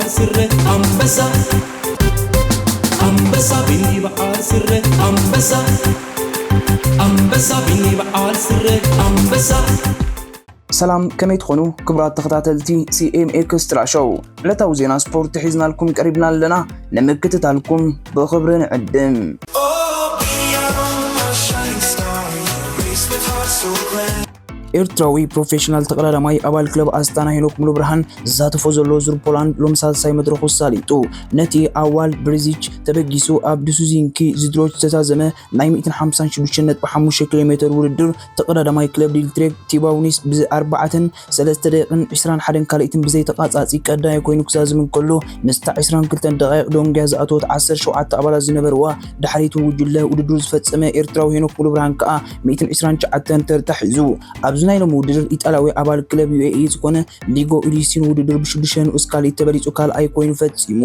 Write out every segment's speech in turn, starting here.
بعال سره أنبسا بني بعال سره أنبسا بني بعال سره أنبسا. سلام كميت خونو كبرات تخطاتلتي سي ام اكسترا شو لا توزينا سبورت حيزنا لكم قريبنا لنا نمكتت لكم بخبرنا عدم ኤርትራዊ ፕሮፌሽናል ተቀዳዳማይ አባል ክለብ አስታና ሄኖክ ሙሉ ብርሃን ዛተፎ ዘሎ ዙር ፖላንድ ሎም ሳልሳይ መድረኹ ሳሊጡ ነቲ አዋል ብሪዚች ተበጊሱ ኣብ ዱሱዚንኪ ዝድሮች ተዛዘመ ናይ 156.5 ኪሎ ሜትር ውድድር ተቀዳዳማይ ክለብ ዲልትሬክ ቲባውኒስ ብ4:3 ደቂቃን 21 ካልኢትን ብዘይ ተቃጻጺ ቀዳይ ኮይኑ ክዛዝም ከሎ ንስታ 22 ደቂቃ ዶንግያ ዝኣተወት 17 ኣባላት ዝነበርዋ ድሕሪቱ ውጅለ ውድድር ዝፈጸመ ኤርትራዊ ሄኖክ ሙሉ ብርሃን ከዓ 129 ተርታሒዙ ናይ ሎም ውድድር ኢጣሊያዊ አባል ክለብ ዩኤኢ ዝኾነ ሊጎ ኢሊሲን ውድድር ብሽዱሽን እስካሊ ተበሊጹ ካልኣይ ኮይኑ ፈጺሙ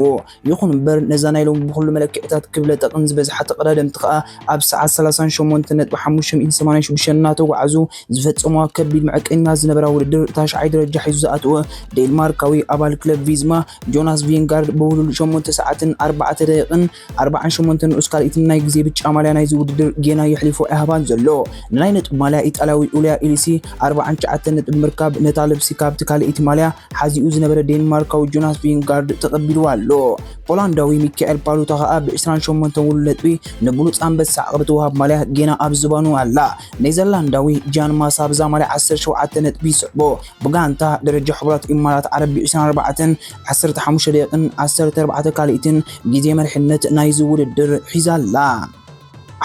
ይኹን እምበር ነዛ ናይ ሎም ብኩሉ መለክዕታት ክብለ ጠቕን ዝበዝሐ ተቀዳደምቲ ከዓ ኣብ ሰዓት 38.586 እናተጓዓዙ ዝፈጸሙ ከቢድ መዐቀኛ ዝነበራ ውድድር ታሽዓይ ደረጃ ሒዙ ዝኣተወ ዴንማርካዊ አባል ክለብ ቪዝማ ጆናስ ቪንጋርድ በሁሉ 8 ሰዓትን 4 ደቂቃን 48 እስካሊትን ናይ ግዜ ብጫ ማልያ ናይ ውድድር ጌና ይሕሊፉ ኣህባን ዘሎ ናይ ነጥብ ማልያ ኢጣሊያዊ ኡልያ ኢሊሲ 49 ነጥብ ምርካብ ነታ ልብሲ ካብቲ ካልኢት ማልያ ሓዚኡ ዝነበረ ዴንማርካዊ ጆናስ ቪንጋርድ ተቐቢሉ ኣሎ ፖላንዳዊ ሚካኤል ፓሉታ ከዓ ብ28 ውሉ ነጥቢ ንብሉፅ አንበሳ ዓቅበት ወሃብ ማልያ ጌና ኣብ ዝባኑ ኣላ ኔዘርላንዳዊ ጃን ማሳ ብዛ ማልያ 17 ነጥቢ ይስዕቦ ብጋንታ ደረጃ ሕቡራት ኢማራት ዓረብ 24 15 ደቂቃን 14 ካልኢትን ግዜ መርሕነት ናይ ዝውድድር ሒዛላ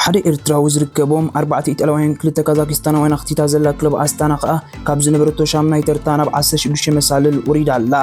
ሓደ ኤርትራዊ ዝርከቦም 4 ኢጣልያውያን ክልተ ካዛክስታናውያን ኣኽቲታ ዘላ ክለብ ኣስታና ከዓ ካብ ዝነበረቶ ሻምናይ ተርታ ናብ 16 መሳልል ውሪዳ ኣላ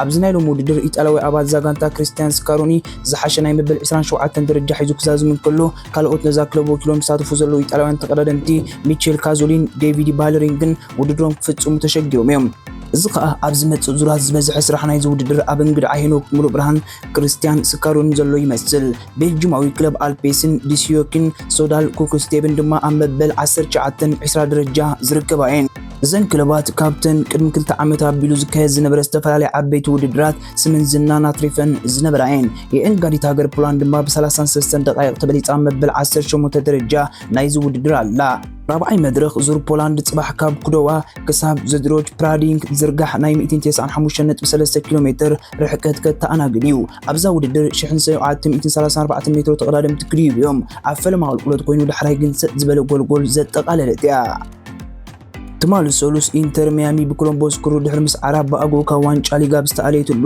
ኣብዚ ናይ ሎም ውድድር ኢጣልያዊ ኣባል ዛጋንታ ክሪስቲያን ስካሮኒ ዝሓሸ ናይ መበል 27 ደረጃ ሒዙ ክዛዝም ከሎ ካልኦት ነዛ ክለብ ወኪሎም ዝሳተፉ ዘለዉ ኢጣልያውያን ተቀዳደምቲ ሚቼል ካዞሊን ዴቪድ ባለሪንግን ውድድሮም ክፍጽሙ ተሸጊሮም እዮም እዚ ከዓ ኣብ ዝመጽእ ዙራት ዝበዝሐ ስራሕ ናይ ውድድር ኣብ እንግዳ ሄኖክ ሙሉ ብርሃን ክርስቲያን ስካሮን ዘሎ ይመስል ቤልጅማዊ ክለብ አልፔስን ዲሲዮኪን ሶዳል ኮኮስቴብን ድማ ኣብ መበል 19 ደረጃ ዝርከባየን እዘን ክለባት ካፕተን ቅድሚ 2 ዓመት ኣቢሉ ዝካየድ ዝነበረ ዝተፈላለዩ ዓበይቲ ውድድራት ስምን ዝናን ኣትሪፈን ዝነበራየን የእንጋዲት ሃገር ፖላንድ ድማ ብ33 ደቂቃ ተበሊጻ መበል 18 ደረጃ ናይ ውድድር ኣላ رابعي مدرخ زور بولند صباح كاب كدوا كساب زدروج برادينغ زرغح ناي 295.3 كيلومتر رحقت كتاناغنيو ابزا وددر شحن ساعات 134 متر تقدم تقريب يوم عفل مع القلت كوينو دحراي جنس زبل غولغول زتقاللتيا تمال سولوس انتر ميامي بكولومبوس كرو دحر مس عرب باغوكا وانጫ ሊጋ ብስተአሌትሉ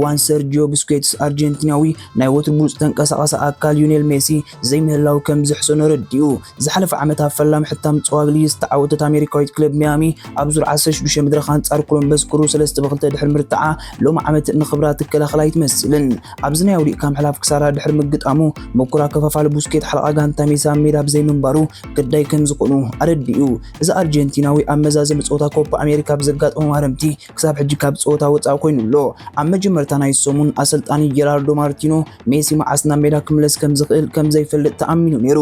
ዋን ሰርጂዮ ቡስኬትስ አርጀንቲናዊ ናይ ወትቡስ ተንቀሳቀሰ አካል ዩኔል ሜሲ ዘይምህላው ከም ዝሕሰኖ ረዲዩ ዝሓለፈ ዓመት አፈላም ሕታም ጽዋግሊ ዝተዓወተት አሜሪካዊት ክለብ ሚያሚ ኣብ ዙር 16 መድረኽ አንጻር ኮሎምበስ ክሩ 3-2 ድሕር ምርታዓ ሎም ዓመት ንኽብራት ተከላኸላይ ትመስልን ኣብዚ ናይ አውዲ ካም ሕላፍ ክሳራ ድሕር ምግጣሙ መኩራ ከፋፋለ ቡስኬት ሓለቃ ጋንታ ሜሳ ሜዳ ብዘይ መንባሩ ገዳይ ከም ዝኮኑ አረዲዩ እዚ አርጀንቲናዊ ኣመዛዘም ጾታ ኮፓ አሜሪካ ብዘጋጥሞ ማረምቲ ክሳብ ሕጂ ካብ ጾታ ወፃ ኮይኑሎ ኣብ መጀመርታ ናይ ሰሙን ኣሰልጣኒ ጀራልዶ ማርቲኖ ሜሲ ማዓስና ሜዳ ክምለስ ከም ዝኽእል ከም ዘይፈልጥ ተኣሚኑ ነይሩ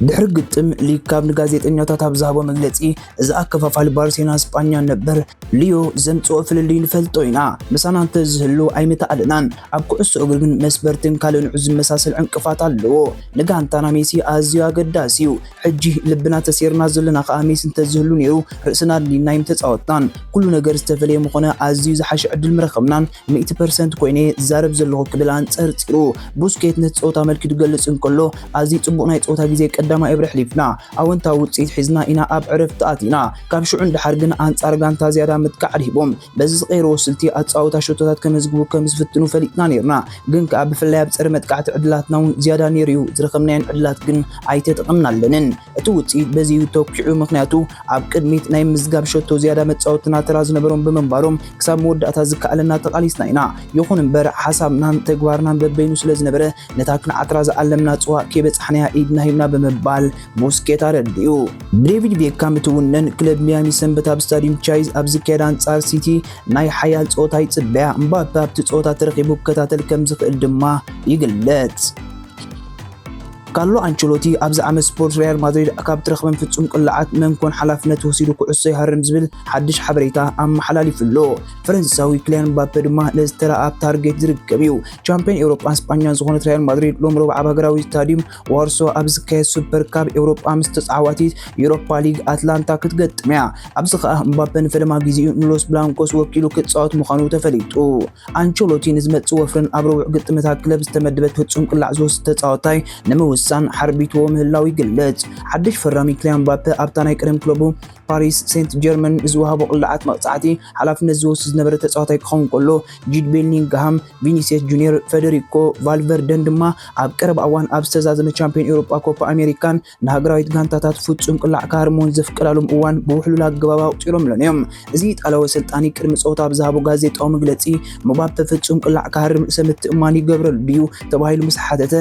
ድሕር ግጥም ሊግ ካብ ንጋዜጠኛታት ኣብ ዝሃቦ መግለጺ እዚ ኣከፋፋሊ ባርሴሎና ስፓኛ ነበር ሊዮ ዘምጽኦ ፍልልይ ንፈልጦ ኢና ምሳና እንተ ዝህሉ ኣይምታኣለናን ኣብ ኩዕሶ እግሪ ግን መስበርትን ካልእ ንዑ ዝመሳሰል ዕንቅፋት ኣለዎ ንጋንታና ሜሲ ኣዝዩ ኣገዳሲዩ ሕጂ ልብና ተሲርና ዘለና ከዓ ሜሲ እንተ ዝህሉ ነይሩ ርእስና ሊና ይምተጻወትናን ኩሉ ነገር ዝተፈለየ ምኾነ ኣዝዩ ዝሓሸ ዕድል ምረኸብናን 100% ኮይነ ዛረብ ዘለኹ ክብል አንጸርጽሩ ቡስኬት ነጸወታ መልክቱ ገልጽ እንከሎ ኣዝዩ ጽቡቕ ናይ ጸወታ ግዜ قدما ابرح ليفنا او انت وصيت حزنا انا اب عرفت اتينا كاب شعون دحرغن انصار غانتا زياده متقعد هبوم بز غير وصلتي اصاوتا شوتات كمزغبو كمزفتنو فليطنا نيرنا غن كاب فلاي بصر متقعت عدلاتنا زياده نيريو زرخمنين عدلات غن ايته تقمنالنن اتو وصيت بزي توقيعو مخنياتو اب قدميت ناي مزغاب شوتو زياده متصاوتنا تراز نبرون بمنبارهم كساب موداتا زكالنا تقاليسنا يكون بر حسابنا تغوارنا ببينو سلاز نبره نتاكنا اطراز علمنا صوا كيبصحنيا ايدنا هيبنا بال ቡስኬት አረዲዩ ዴቪድ ቤካም ትውነን ክለብ ሚያሚ ሰንበት ኣብ ስታዲየም ቻይዝ ኣብ ዝካየድ አንጻር ሲቲ ናይ ሓያል ጾታ ይጽበያ እምባፔ ኣብቲ ጾታ ተረኺቡ ከታተል ከም ዝኽእል ድማ ይግለጽ ካርሎ አንቸሎቲ ኣብዛ ዓመት ስፖርት ሪያል ማድሪድ ካብ ትረኽበን ፍጹም ቅልዓት መንኮን ሓላፍነት ወሲዱ ኩዕሶ ይሃርም ዝብል ሓድሽ ሓበሬታ ኣመሓላሊፉሎ። ፈረንሳዊ ክሊያን ምባፔ ድማ ለስተራ ኣብ ታርጌት ዝርከብ እዩ። ቻምፒዮን ኤውሮጳ እስጳኛን ዝኾነት ሪያል ማድሪድ ሎም ረቡዕ ኣብ ሃገራዊ ስታዲየም ዋርሶ ኣብ ዝካየድ ሱፐር ካብ ኤውሮጳ ምስ ተጻዋቲት ዩሮፓ ሊግ ኣትላንታ ክትገጥም እያ። ኣብዚ ከዓ ምባፔ ንፈለማ ግዚኡ ንሎስ ብላንኮስ ወኪሉ ክጻወት ምዃኑ ተፈሊጡ። አንቸሎቲ ንዝመጽእ ወፍርን ኣብ ረቡዕ ግጥምታት ክለብ ዝተመደበት ፍጹም ቅላዕ ዝወስድ ተጻዋታይ ንምውሳን ሓርቢትዎ ምህላው ይግለጽ። ሓድሽ ፈራሚ ክሊያን ምባፔ ኣብታ ናይ ቀደም ክለቡ ፓሪስ ሴንት ጀርመን ዝወሃቦ ቅልዓት መቕጻዕቲ ሓላፍነት ዝወስድ ዝነበረ ተጻዋታይ ክኸውን ከሎ ጁድ ቤሊንግሃም፣ ቪኒሲየስ ጁኒየር፣ ፌዴሪኮ ቫልቨርደን ድማ ኣብ ቀረባ እዋን ኣብ ዝተዛዘመ ቻምፒዮን ኤውሮጳ ኮፓ ኣሜሪካን ንሃገራዊት ጋንታታት ፍጹም ቅላዕ ካርሞን ዘፍቀዳሎም እዋን ብውሕሉል ኣገባብ ኣቁፂሮምለን እዮም። እዚ ጣልያዊ ሰልጣኒ ቅድሚ ጸወታ ኣብ ዝሃቦ ጋዜጣዊ መግለጺ ምባፔ ፍጹም ቅላዕ ካርም ርእሰ ምትእምማን ይገብረሉ ድዩ ተባሂሉ ምስ ሓተተ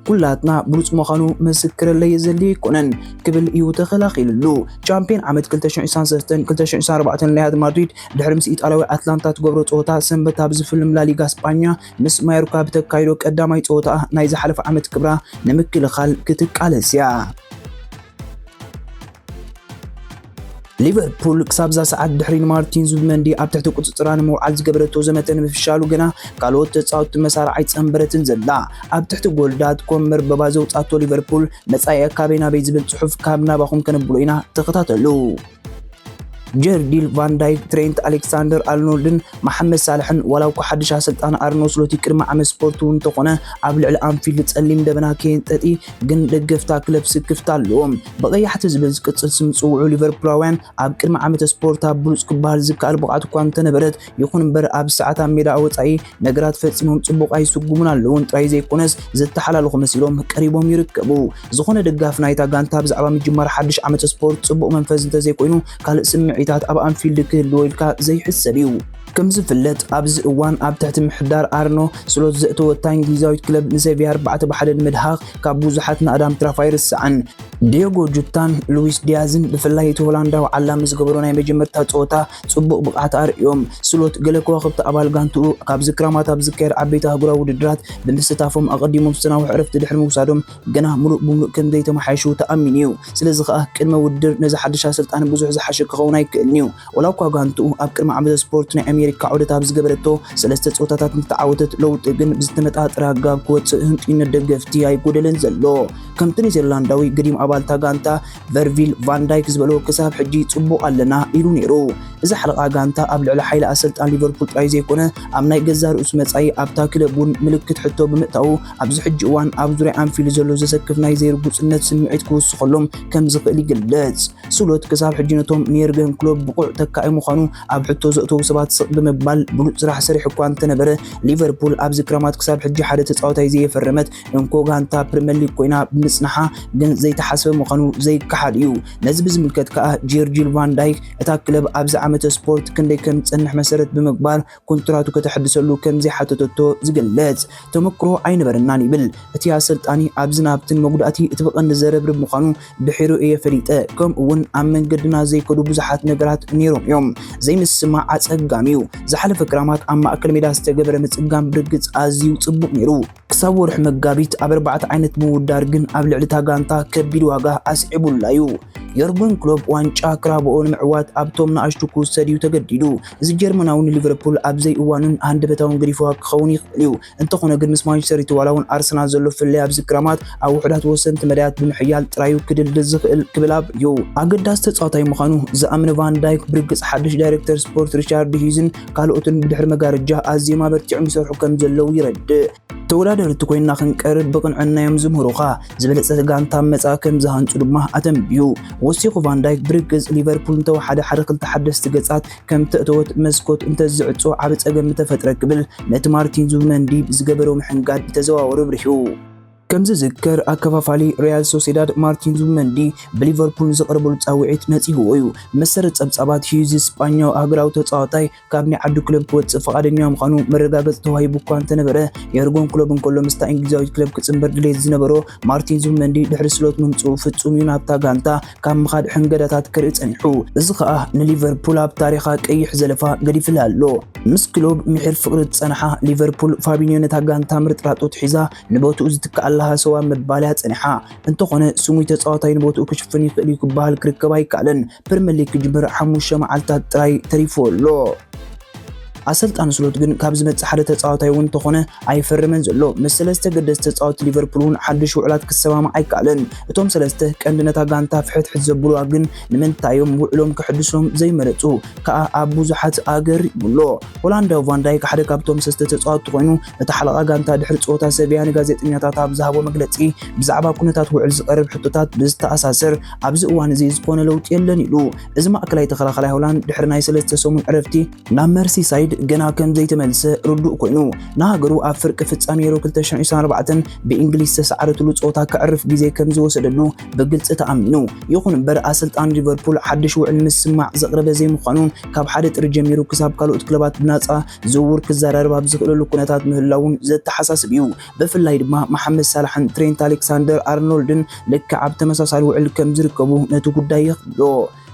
ኩላትና ብሉጽ ምዃኑ መስክረለይ የዘልይ ይኮነን ክብል እዩ ተኸላኺሉሉ። ቻምፒዮን ዓመት 2023-2024 ሪያል ማድሪድ ድሕሪ ምስ ኢጣልያዊ ኣትላንታ ትገብሮ ጸወታ ሰንበት ኣብ ዝፍልም ላሊጋ እስጳኛ ምስ ማዮርካ ብተካይዶ ቀዳማይ ጸወታ ናይ ዝሓለፈ ዓመት ክብራ ንምክልኻል ክትቃለስ እያ። ሊቨርፑል ክሳብዛ ሰዓት ድሕሪ ማርቲን ዙቢሜንዲ ኣብ ትሕቲ ቁጽጽራ ንምውዓል ዝገበረቶ ዘመተ ንምፍሻሉ ግና ካልኦት ተጻወትቲ መሳርሒ ኣይጸንበረትን ዘላ። ኣብ ትሕቲ ጎልዳት ኮም መርበባ ዘውጻቶ ሊቨርፑል መጻኢ ካበይ ናበይ ዝብል ጽሑፍ ካብ ናባኹም ከነብሎ ኢና ተኸታተሉ። ጀርዲል ቫን ዳይክ፣ ትሬንት ኣሌክሳንደር ኣርኖልድን መሐመድ ሳልሕን ዋላው ሓድሽ ኣሰልጣኒ ኣርኖ ስሎት ቅድሚ ዓመት ስፖርት እውን እንተኾነ ኣብ ልዕሊ ኣንፊልድ ጸሊም ደበና ከየንጠጢ ግን ደገፍታ ክለብ ስክፍታ ኣለዎም። ብቐያሕቲ ዝብል ዝቅጽል ስም ዝጽውዑ ሊቨርፑላውያን ኣብ ቅድሚ ዓመት ስፖርት ኣብ ብሉጽ ክበሃል ዝከኣል ብቕዓት እኳ እንተነበረት ይኹን እምበር ኣብ ሰዓት ኣብ ሜዳ ወጻኢ ነገራት ፈጺሞም ጽቡቕ ኣይስጉሙን ኣለውን ጥራይ ዘይኮነስ ዘተሓላልኹ መሲሎም ቀሪቦም ይርከቡ። ዝኾነ ደጋፍ ናይታ ጋንታ ብዛዕባ ምጅማር ሓድሽ ዓመት ስፖርት ጽቡቕ መንፈስ እንተዘይኮይኑ ካልእ ስምዒታት ኣብ ኣንፊልድ ክህልዎ ኢልካ ዘይሕሰብ እዩ። ከም ዝፍለጥ ኣብዚ እዋን ኣብ ትሕቲ ምሕዳር ኣርኖ ስሎት ዘእተወታ እንግሊዛዊት ክለብ ንሴቪያ 4-1 ንምድሃቕ ካብ ብዙሓት ንኣዳም ትራፍ ኣይርስዓን። ዲዮጎ ጆታን ሉዊስ ዲያዝን ብፍላይ እቲ ሆላንዳዊ ዓላሚ ዝገበሮ ናይ መጀመርታ ጸወታ ጽቡቕ ብቕዓት ኣርእዮም። ስሎት ገለ ከዋኽብቲ ኣባል ጋንትኡ ካብ ዝክራማት ኣብ ዝካየድ ዓበይቲ ኣህጉራዊ ውድድራት ብምስታፎም ኣቐዲሞም ዝተናውሑ ዕረፍቲ ድሕሪ ምውሳዶም ገና ሙሉእ ብምሉእ ከም ዘይተመሓይሹ ተኣሚኑ እዩ። ስለዚ ከዓ ቅድመ ውድድር ነዚ ሓድሽ ኣሰልጣኒ ብዙሕ ዝሓሸ ክኸውን ኣይክእልን እዩ። ዋላ እኳ ጋንትኡ ኣብ ቅድሚ ዓመት ስፖርት ናይ ኣሜሪካ ዑደት ኣብ ዝገበረቶ 3 ጸወታታት እንተዓወተት ለውጢ ግን ብዝተመጣጠረ ኣገባብ ክወፅእ ህንጡይነት ደገፍቲ ኣይጎደለን ዘሎ። ከምቲ ኒዘርላንዳዊ ገዲም ኣባልታ ጋንታ ቨርቪል ቫን ዳይክ ዝበሎ ክሳብ ሕጂ ጽቡቕ ኣለና ኢሉ ነይሩ። እዚ ሓለቓ ጋንታ ኣብ ልዕሊ ሓይሊ ኣሰልጣን ሊቨርፑል ጥራይ ዘይኮነ ኣብ ናይ ገዛ ርእሱ መጻኢ ኣብታ ክለብ እውን ምልክት ሕቶ ብምእታው ኣብዚ ሕጂ እዋን ኣብ ዙርያ ኣንፊልድ ዘሎ ዘሰክፍ ናይ ዘይርጉጽነት ስምዒት ክውስኸሎም ከም ዝኽእል ይግለጽ። ስሎት ክሳብ ሕጂ ነቶም ኔርገን ክለብ ብቑዕ ተካኢ ምዃኑ ኣብ ሕቶ ዘእተዉ ሰባት ስቕ ብምባል ብሉጽ ስራሕ ሰሪሕ እኳ እንተነበረ ሊቨርፑል ኣብዚ ክረማት ክሳብ ሕጂ ሓደ ተጻዋታይ ዘየፈረመት እንኮ ጋንታ ፕሪምየር ሊግ ኮይና ብምጽናሓ ግን ዘይተሓሰበ ምዃኑ ዘይከሓድ እዩ። ነዚ ብዝምልከት ከዓ ጀርዲል ቫን ዳይክ እታ ክለብ ኣብዚ ዓመተ ስፖርት ክንደይ ከም ዝጸንሕ መሰረት ብምግባር ኮንትራቱ ከተሐድሰሉ ከም ዘይሓተተቶ ዝገልጽ ተመክሮ ኣይነበረናን ይብል። እቲ ኣሰልጣኒ ኣብዚ ናብትን መጉዳእቲ እቲ ብቐንዲ ዘረብርብ ምዃኑ ድሒሩ እየ ፈሊጠ። ከምኡ እውን ኣብ መንገድና ዘይከዱ ብዙሓት ነገራት ነይሮም እዮም። ዘይምስማዕ ኣጸጋሚ እዩ። ዝሓለፈ ክራማት ኣብ ማእከል ሜዳ ዝተገበረ ምጽጋም ብርግጽ ኣዝዩ ጽቡቕ ነይሩ። ክሳብ ወርሒ መጋቢት ኣብ 4 ዓይነት ምውዳር ግን ኣብ ልዕሊ እታ ጋንታ ከቢድ ዋጋ ኣስዒቡላ እዩ። የርገን ክሎፕ ዋንጫ ክራብኦ ንምዕዋት ኣብቶም ንኣሽቱ ክውሰድ እዩ ተገዲዱ። እዚ ጀርመናዊ ሊቨርፑል ኣብ ዘይ እዋኑን ሃንደበታውን ገዲፍዋ ክኸውን ይኽእል እዩ። እንተኾነ ግን ምስ ማንቸስተር ሲቲ ዋላ እውን ኣርሰናል ዘሎ ፍልይ ኣብዚ ክራማት ኣብ ውሕዳት ወሰንቲ መዳያት ብምሕያል ጥራዩ ክድልድል ዝኽእል ክብላብ እዩ። ኣገዳሲ ተጻዋታይ ምዃኑ ዝኣምነ ቫን ዳይክ ብርግጽ ሓድሽ ዳይሬክተር ስፖርት ሪቻርድ ሂዝን ካልኦትን ብድሕሪ መጋረጃ ኣዝዮም ኣበርቲዖም ይሰርሑ ከም ዘለው ይረድእ። ተወዳደርቲ ኮይና ክንቀርብ ብቕንዕናዮም ዝምህሩኻ ዝበለጸ ጋንታ መጻ ከም ዝሃንጹ ድማ ኣተንብዩ። ወሲኹ ቫን ዳይክ ብርግጽ ሊቨርፑል እንተወሓደ 1-2 ሓደስቲ ገጻት ከም ተእተወት መስኮት እንተዝዕጾ ዓብ ጸገም ተፈጥረ ክብል ነቲ ማርቲን ዙቢሜንዲ ዝገበሮ ምሕንጋድ ብተዘዋወሩ ብርሂቡ። ከም ዝዝከር ኣከፋፋሊ ሪያል ሶሲዳድ ማርቲን ዙቢሜንዲ ብሊቨርፑል ዘቕርበሉ ጻውዒት ነጺግዎ እዩ። መሰረት ጸብጻባት ሂዝ ስጳኛዊ ሃገራዊ ተጻዋታይ ካብ ናይ ዓዱ ክለብ ክወጽእ ፈቃደኛ ምዃኑ መረጋገጽ ተዋሂቡ እኳ እንተነበረ የርጎን ክለብ እንከሎ ምስታ እንግሊዛዊት ክለብ ክጽምበር ድሌት ዝነበሮ ማርቲን ዙቢሜንዲ ድሕሪ ስሎት ምምጽኡ ፍጹም እዩ ናብታ ጋንታ ካብ ምኻድ ሕንገዳታት ከርኢ ጸኒሑ። እዚ ከዓ ንሊቨርፑል ኣብ ታሪኻ ቀይሕ ዘለፋ ገዲፍላ ኣሎ። ምስ ክለብ ምሕር ፍቕሪ ጸንሓ ሊቨርፑል ፋቢኒዮ ነታ ጋንታ ምርጥራጦት ሒዛ ንቦትኡ ዝትከኣላ ሰዋ መባልያ ጽኒሓ እንተኾነ ስሙይ ተጻዋታይ ንቦትኡ ክሽፍን ይኽእል ክባሃል ክርከብ ኣይከኣለን ፕሪምየር ሊግ ክጅምር 5 መዓልታት ጥራይ ተሪፉ ኣሎ ኣሰልጣን ስሎት ግን ካብ ዝመጽእ ሓደ ተጻዋታይ እውን ተኾነ ኣይፈርመን ዘሎ ምስ ሰለስተ ገደስቲ ተጻወቲ ሊቨርፑል እውን ሓድሽ ውዕላት ክሰማማ ኣይከኣለን እቶም ሰለስተ ቀንድነታ ጋንታ ፍሕት ዘብሉዋ ግን ንምንታዮም ውዕሎም ክሕድሶም ዘይመረጹ ከኣ ኣብ ብዙሓት ኣገር ይብሎ ሆላንዳዊ ቫን ዳይክ ሓደ ካብቶም ሰለስተ ተጻወቲ ኮይኑ እቲ ሓለቓ ጋንታ ድሕሪ ጾታ ሰብያ ንጋዜጠኛታት ኣብ ዝሃቦ መግለጺ ብዛዕባ ኩነታት ውዕል ዝቐርብ ሕቶታት ብዝተኣሳሰር ኣብዚ እዋን እዚ ዝኾነ ለውጢ የለን ኢሉ እዚ ማእከላይ ተኸላኻላይ ሆላንድ ድሕሪ ናይ ሰለስተ ሰሙን ዕረፍቲ ናብ መርሲሳይድ ገና ከም ዘይተመልሰ ርዱእ ኮይኑ ናሃገሩ ኣብ ፍርቂ ፍጻሜ ዩሮ 2024 ብእንግሊዝ ተሰዓረትሉ ጾታ ክዕርፍ ግዜ ከም ዝወሰደሉ ብግልጽ ተኣሚኑ ይኹን እምበር ኣሰልጣን ሊቨርፑል ሓድሽ ውዕል ምስማዕ ዘቕረበ ዘይምዃኑን ካብ ሓደ ጥሪ ጀሚሩ ክሳብ ካልኦት ክለባት ብናጻ ዝውውር ክዘራረብ ኣብ ዝኽእለሉ ኩነታት ምህላውን ዘተሓሳስብ እዩ ብፍላይ ድማ መሐመድ ሳላሕን ትሬንት ኣሌክሳንደር ኣርኖልድን ልክዕ ኣብ ተመሳሳሊ ውዕል ከም ዝርከቡ ነቲ ጉዳይ የኽብሎ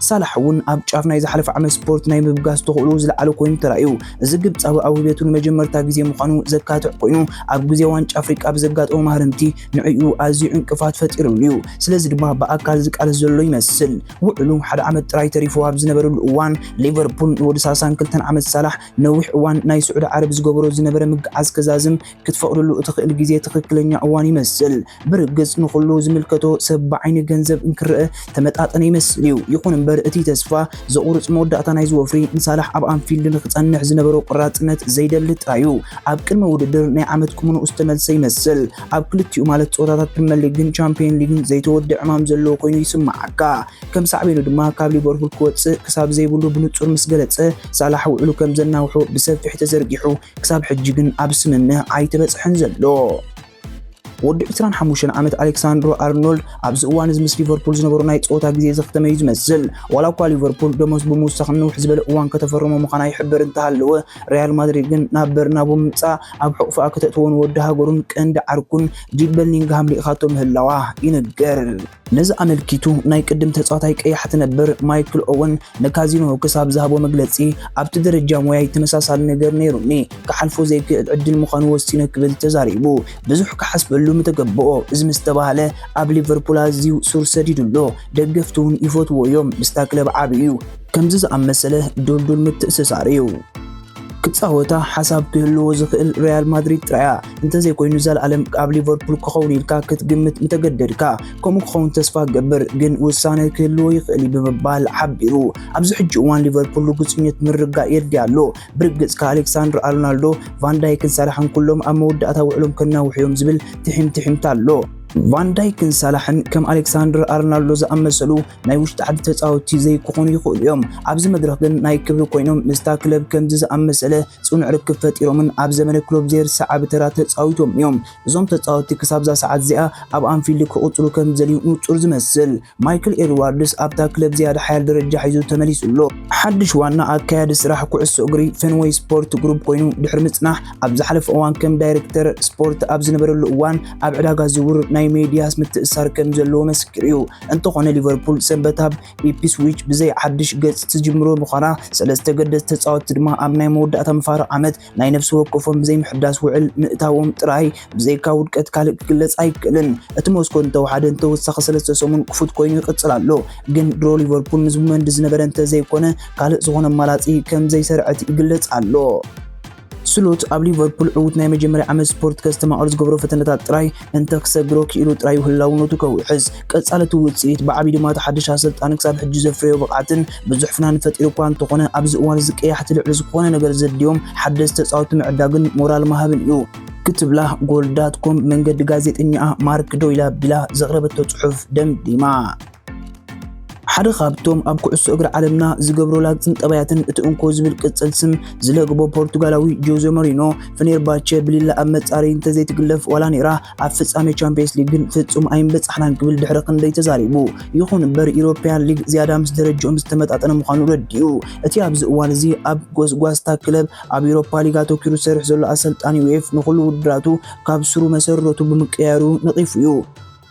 ሳላሕ እውን ኣብ ጫፍ ናይ ዝሓለፈ ዓመት ስፖርት ናይ ምብጋስ ተኽእሎ ዝለዓለ ኮይኑ ተራእዩ እዚ ግብጻዊ ኣብ ህይወቱ ንመጀመርታ ግዜ ምዃኑ ዘካትዕ ኮይኑ ኣብ ግዜ ዋንጫ ኣፍሪቃ ብዘጋጠሞ ማህረምቲ ንዕኡ ኣዝዩ ዕንቅፋት ፈጢሩሉ እዩ ስለዚ ድማ ብኣካል ዝቃለስ ዘሎ ይመስል ውዕሉ ሓደ ዓመት ጥራይ ተሪፉ ኣብ ዝነበረሉ እዋን ሊቨርፑል ወዲ 32 ዓመት ሳላሕ ነዊሕ እዋን ናይ ስዑድ ዓረብ ዝገበሮ ዝነበረ ምግዓዝ ከዛዝም ክትፈቅድሉ እትኽእል ግዜ ትክክለኛ እዋን ይመስል ብርግጽ ንኹሉ ዝምልከቶ ሰብ ብዓይኒ ገንዘብ እንክርአ ተመጣጠነ ይመስል እዩ ይኹን እምበር እቲ ተስፋ ዘቑርጽ መወዳእታ ናይ ዝወፍሪ ንሳላሕ ኣብ ኣንፊልድ ንኽጸንሕ ዝነበሮ ቁራጽነት ዘይደሊ ጥራዩ ኣብ ቅድመ ውድድር ናይ ዓመት ኩምንኡ ዝተመልሰ ይመስል ኣብ ክልቲኡ ማለት ጾታታት ፕሪምየር ሊግን ቻምፒየን ሊግን ዘይተወድዕ ዕማም ዘለዎ ኮይኑ ይስማዓካ ከም ሳዕቤኑ ድማ ካብ ሊቨርፑል ክወጽእ ክሳብ ዘይብሉ ብንጹር ምስ ገለጸ ሳላሕ ውዕሉ ከም ዘናውሑ ብሰፊሕ ተዘርጊሑ ክሳብ ሕጂ ግን ኣብ ስምምዕ ኣይተበጽሕን ዘሎ ወዲ 25 ዓመት ኣሌክሳንድሮ ኣርኖልድ ኣብዚ እዋን ምስ ሊቨርፑል ዝነበሩ ናይ ጾታ ግዜ ዘኽተመ እዩ ዝመስል ዋላ እኳ ሊቨርፑል ደሞዝ ብምውሳኽ ንውሕ ዝበለ እዋን ከተፈረመ ምዃና ይሕብር እንተሃለወ ሪያል ማድሪድ ግን ናብ በርናቦ ምምጻእ ኣብ ሕቑፋ ከተእትዎን ወዲ ሃገሩን ቀንዲ ዓርኩን ጁድ ቤሊንግሃም ሊኢኻቶ ምህላዋ ይንገር ነዚ ኣመልኪቱ ናይ ቅድም ተጻዋታይ ቀያሕቲ ነበር ማይክል ኦወን ንካዚኖ ክሳብ ዝሃቦ መግለጺ ኣብቲ ደረጃ ሞያይ ተመሳሳሊ ነገር ነይሩኒ ክሓልፎ ዘይክእል ዕድል ምዃኑ ወሲነ ክብል ተዛሪቡ ብዙሕ ክሓስበሉ ምተገብኦ እዚ ምስተባሃለ ኣብ ሊቨርፑል ኣዝዩ ሱር ሰዲዱሎ ደገፍቲ እውን ይፈትዎ እዮም ምስታ ክለብ ዓብዩ ከምዚ ዝኣመሰለ ዱልዱል ምትእስሳር እዩ ክጻወታ ሓሳብ ክህልዎ ዝኽእል ሪያል ማድሪድ ጥራያ እንተዘይኮይኑ ዘለዓለም ኣብ ሊቨርፑል ክኸውን ኢልካ ክትግምት ምተገደድካ ከምኡ ክኸውን ተስፋ ገብር ግን ውሳነ ክህልዎ ይኽእል ብምባል ሓቢሩ ኣብዚ ሕጂ እዋን ሊቨርፑል ጉጽኝት ምርጋእ የድልዮ ኣሎ ብርግጽ ከኣሌክሳንደር ኣርኖልድ ቫን ዳይክን ሳላሕን ኩሎም ኣብ መወዳእታ ውዕሎም ከናውሕዮም ዝብል ትሕምታ ኣሎ ቫን ዳይክን ሳላሕን ከም ኣሌክሳንደር ኣርኖልድ ዝኣመሰሉ ናይ ውሽጢ ዓዲ ተጻወቲ ዘይክኾኑ ይኽእሉ እዮም ኣብዚ መድረኽ ግን ናይ ክብሪ ኮይኖም ምስታ ክለብ ከምዚ ዝኣመሰለ ጽኑዕ ርክብ ፈጢሮምን ኣብ ዘመነ ክለብ ዘይርሳዕ ተራ ተጻዊቶም እዮም እዞም ተጻወቲ ክሳብዛ ሰዓት እዚኣ ኣብ ኣንፊልድ ክቕጽሉ ከም ዘልዩ ንጹር ዝመስል ማይክል ኤድዋርድስ ኣብታ ክለብ ዝያዳ ሓያል ደረጃ ሒዙ ተመሊሱሎ ሓድሽ ዋና ኣካያዲ ስራሕ ኩዕሶ እግሪ ፌንዌይ ስፖርት ግሩፕ ኮይኑ ድሕሪ ምጽናሕ ኣብ ዝሓለፈ እዋን ከም ዳይሬክተር ስፖርት ኣብ ዝነበረሉ እዋን ኣብ ዕዳጋ ዝውውር ናይ ሜዲያስ ምትእስሳር ከም ዘለዎ መስክር እዩ እንተኾነ ሊቨርፑል ሰንበታብ ኢፕስዊች ብዘይ ሓድሽ ገጽ ትጅምሮ ምዃና ሰለስተ ገደስቲ ተጻወቲ ድማ ኣብ ናይ መወዳእታ መፋረቕ ዓመት ናይ ነፍሲ ወከፎም ብዘይ ምሕዳስ ውዕል ምእታዎም ጥራይ ብዘይካ ውድቀት ካልእ ክግለጽ ኣይክእልን እቲ ሞስኮ እንተወሓደ እንተወሳኺ ሰለስተ ሰሙን ክፉት ኮይኑ ይቕጽል ኣሎ ግን ድሮ ሊቨርፑል ንዝመንዲ ዝነበረ እንተዘይኮነ ካልእ ዝኾነ ኣማላጺ ከም ዘይሰርዐት ይግለጽ ኣሎ ስሎት ኣብ ሊቨርፑል ዕውት ናይ መጀመርያ ዓመት ስፖርት ከስተማቕር ዝገብሮ ፈተነታት ጥራይ እንተክሰግሮ ክኢሉ ጥራይ ህላውነቱ ከውሕዝ ቀጻለቱ ውጽኢት ብዓብይ ድማ ተሓድሽ ኣሰልጣኒ ክሳብ ሕጂ ዘፍረዮ ብቕዓትን ብዙሕ ፍናን ፈጢሩ እኳ እንተኾነ ኣብዚ እዋን ዝቀያሕቲ ልዕሊ ዝኾነ ነገር ዘድዮም ሓደስቲ ተጻወቲ ምዕዳግን ሞራል ማሃብን እዩ ክትብላ ጎል.ኮም መንገዲ ጋዜጠኛ ማርክ ዶይላ ቢላ ዘቕረበቶ ጽሑፍ ደምዲማ ሓደ ካብቶም ኣብ ኩዕሶ እግሪ ዓለምና ዝገብሮ ላግፅን ጠባያትን እቲ እንኮ ዝብል ቅጽል ስም ዝለግቦ ፖርቱጋላዊ ጆዜ ሞሪኖ ፈኔርባቼ ብሊላ ኣብ መጻረይ እንተዘይትግለፍ ዋላ ነይራ ኣብ ፍጻሜ ቻምፒየንስ ሊግን ፍጹም ኣይንበጻሕናን ክብል ድሕሪ ክንደይ ተዛሪቡ ይኹን እምበር ኢሮፕያን ሊግ ዝያዳ ምስ ደረጃኦም ዝተመጣጠነ ምዃኑ ረዲኡ እቲ ኣብዚ እዋን እዚ ኣብ ጎስጓስታ ክለብ ኣብ ኤውሮፓ ሊግ ኣተኪሩ ዝሰርሕ ዘሎ ኣሰልጣኒ ዩኤፍ ንኹሉ ውድድራቱ ካብ ስሩ መሰረቱ ብምቅያሩ ነቒፉ እዩ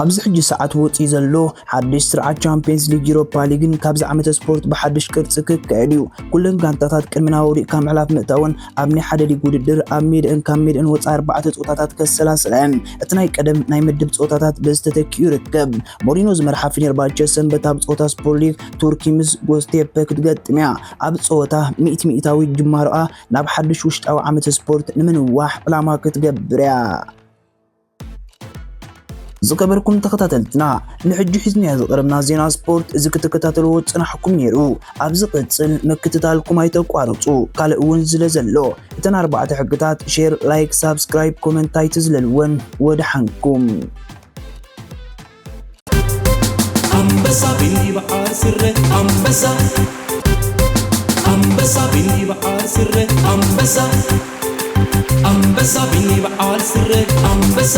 ኣብዚ ሕጂ ሰዓት ወፂ ዘሎ ሓድሽ ስርዓት ቻምፒየንስ ሊግ ዩሮፓ ሊግን ካብዚ ዓመተ ስፖርት ብሓድሽ ቅርፂ ክካየድ እዩ ኩለን ጋንታታት ቅድሚና ወዲቕካ ምዕላፍ ምእታውን ኣብ ናይ ሓደ ሊግ ውድድር ኣብ ሜድአን ካብ ሜድአን ወፃኢ 4 ፀወታታት ከሰላስለን እቲ ናይ ቀደም ናይ ምድብ ፀወታታት በዝተተኪኡ ይርከብ ሞሪኖ ዝመርሓ ፊነርባቸ ሰንበት ኣብ ፀወታ ስፖርት ሊግ ቱርኪ ምስ ጎስቴፕ ክትገጥም እያ ኣብ ፀወታ ሚእታዊ ጅማሮኣ ናብ ሓድሽ ውሽጣዊ ዓመተ ስፖርት ንምንዋሕ ዕላማ ክትገብር እያ ዝከበርኩም ተኸታተልትና ንሕጂ ሒዝና ዝቀረብና ዜና ስፖርት እዚ ክትከታተልዎ ጽናሕኩም ነይሩ ኣብዚ ቅጽል መክትታልኩም ኣይተቋርጹ ካልእ እውን ዘሎ እተን 4 ሕግታት ሼር ላይክ ሳብስክራይብ ኮሜንት ኣይትዝለልወን ወድሓንኩም አንበሳ ቢኒ በዓል ስረ አንበሳ ቢኒ በዓል ስረ አንበሳ ቢኒ በዓል ስረ አንበሳ